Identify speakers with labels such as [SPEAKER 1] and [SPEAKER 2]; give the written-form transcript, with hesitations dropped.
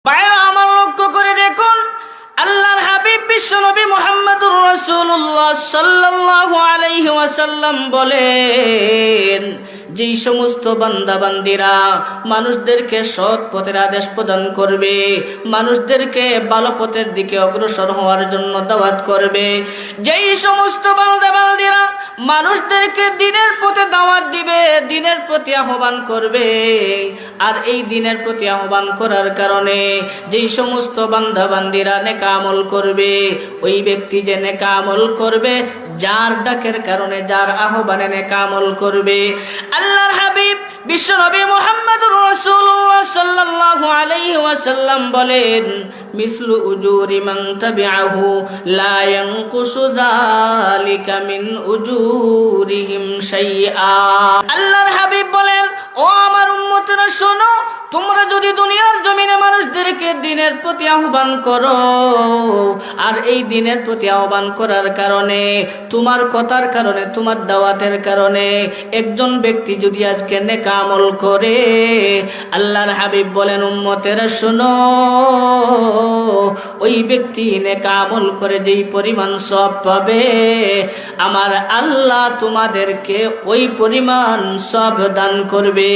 [SPEAKER 1] ভাইরা আমার লক্ষ্য করে দেখুন, আল্লাহর হাবিব বিশ্বনবী মুহাম্মদুর রাসূলুল্লাহ সাল্লাল্লাহু আলাইহি ওয়াসাল্লাম বলেন, যেই সমস্ত বান্দা বান্দিরা মানুষদেরকে সৎ পথের আদেশ প্রদান করবে, মানুষদেরকে ভালো পথের দিকে অগ্রসর হওয়ার জন্য দাওয়াত করবে, যেই সমস্ত বান্দা বান্দিরা মানুষদেরকে দ্বীনের পথে দাওয়াত দিবে, দ্বীনের প্রতি আহ্বান করবে, আর এই দ্বীনের প্রতি আহ্বান করার কারণে যেই সমস্ত বান্দা বান্দিরা নেক আমল করবে, ওই ব্যক্তি যে নেক আমল করবে, যার ডাকের কারণে, যার আহ্বানে নেক আমল করবে, আল্লাহর হাবিব বিশ্বনবী মুহাম্মদুর রাসূলুল্লাহ সাল্লাল্লাহু আলাইহি ওয়াসাল্লাম বলেন, মিসলু উজুরি মান তাবিআহু লা ইয়ানকুসু যালিকা মিন উজুরিহিম শাইআ। আল্লাহর হাবিব বলেন, ও আমার উম্মতেরা শোনো, তোমরা যদি দুনিয়ার জমিনে মানুষদেরকে দ্বীনের প্রতি আহ্বান করো, আর এই দ্বীনের প্রতি আহ্বান করার কারণে, তোমার কথার কারণে, তোমার দাওয়াতের কারণে একজন ব্যক্তি যদি আজকে নেক আমল করে, আল্লাহর হাবিব বলেন, উম্মতেরা শোনো, ওই ব্যক্তি নেক আমল করে যেই পরিমাণ সওয়াব পাবে, আমার আল্লাহ তোমাদেরকে ওই পরিমাণ সওয়াব দান করবে।